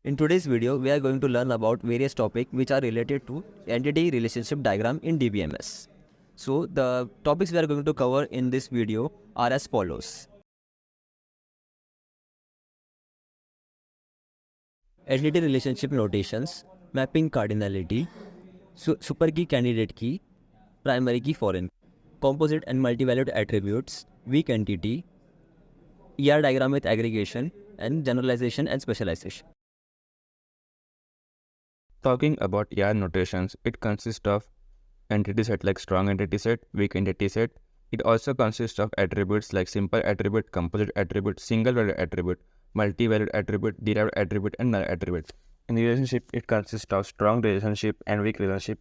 In today's video, we are going to learn about various topics which are related to entity relationship diagram in DBMS. So the topics we are going to cover in this video are as follows. Entity relationship notations, mapping cardinality, super key candidate key, primary key foreign, composite and multivalued attributes, weak entity, ER diagram with aggregation, and generalization and specialization. Talking about ER notations, it consists of entity set like strong entity set, weak entity set. It also consists of attributes like simple attribute, composite attribute, single value attribute, multi-valued attribute, derived attribute, and null attribute. In relationship, it consists of strong relationship and weak relationship,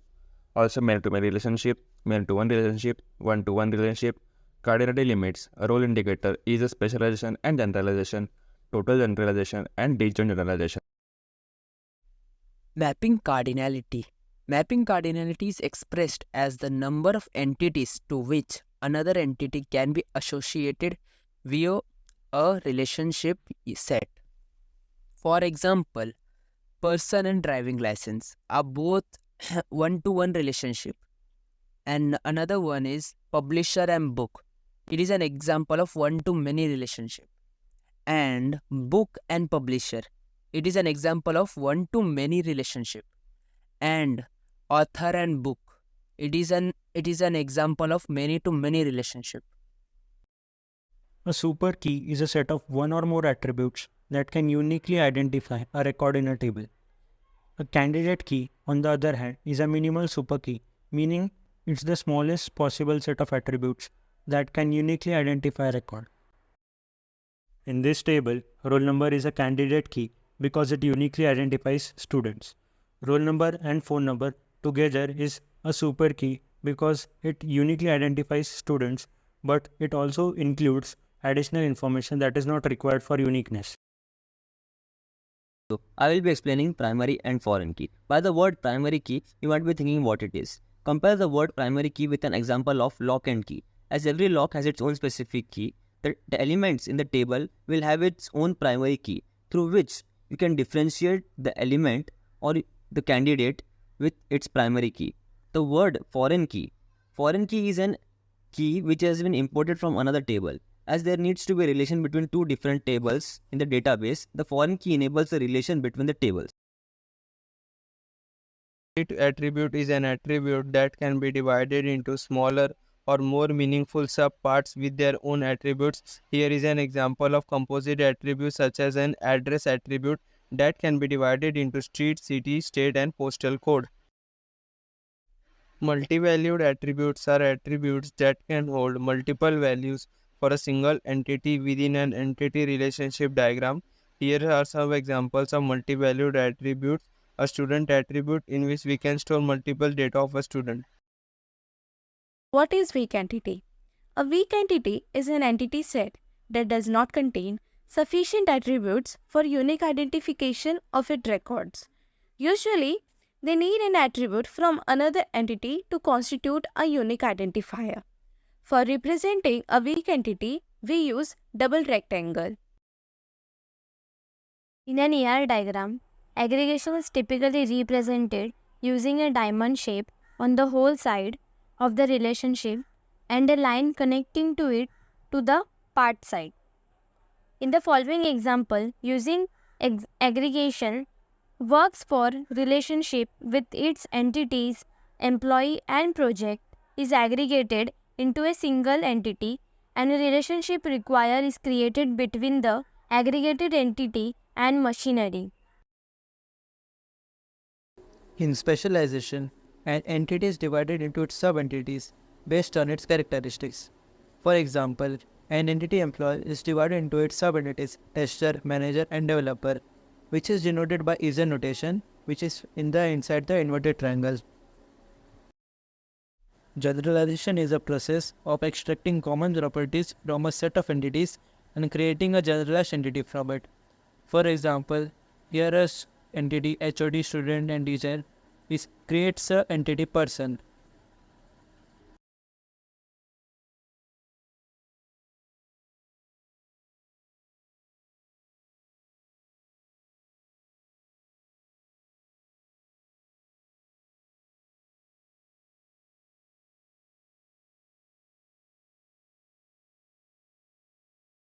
also many-to-many relationship, many-to-one relationship, one-to-one relationship, cardinality limits, a role indicator, is a specialization and generalization, total generalization, and disjoint generalization. Mapping cardinality. Mapping cardinality is expressed as the number of entities to which another entity can be associated via a relationship set. For example, person and driving license are both one-to-one relationship, and another one is publisher and book. It is an example of one-to-many relationship. And book and publisher, it is an example of one-to-many relationship. And author and book, it is an example of many-to-many relationship. A super key is a set of one or more attributes that can uniquely identify a record in a table. A candidate key, on the other hand, is a minimal super key, meaning it's the smallest possible set of attributes that can uniquely identify a record. In this table, roll number is a candidate key because it uniquely identifies students. Roll number and phone number together is a super key because it uniquely identifies students, but it also includes additional information that is not required for uniqueness. So I will be explaining primary and foreign key. By the word primary key, you might be thinking what it is. Compare the word primary key with an example of lock and key. As every lock has its own specific key, the elements in the table will have its own primary key through which you can differentiate the element or the candidate with its primary key. The word foreign key is an key which has been imported from another table. As there needs to be a relation between two different tables in the database, the foreign key enables the relation between the tables. Attribute is an attribute that can be divided into smaller or more meaningful subparts with their own attributes. Here is an example of composite attributes such as an address attribute that can be divided into street, city, state, and postal code. Multi-valued attributes are attributes that can hold multiple values for a single entity within an entity relationship diagram. Here are some examples of multi-valued attributes. A student attribute in which we can store multiple data of a student. What is weak entity? A weak entity is an entity set that does not contain sufficient attributes for unique identification of its records. Usually, they need an attribute from another entity to constitute a unique identifier. For representing a weak entity, we use double rectangle. In an ER diagram, aggregation is typically represented using a diamond shape on the whole side of the relationship and a line connecting to it to the part side. In the following example, using aggregation works for relationship with its entities, employee and project is aggregated into a single entity, and a relationship required is created between the aggregated entity and machinery. In specialization, an entity is divided into its sub-entities based on its characteristics. For example, an entity employee is divided into its sub-entities tester, manager, and developer, which is denoted by is notation, which is inside the inverted triangle. Generalization is a process of extracting common properties from a set of entities and creating a generalized entity from it. For example, here is entity HOD, student, and teacher creates an entity person,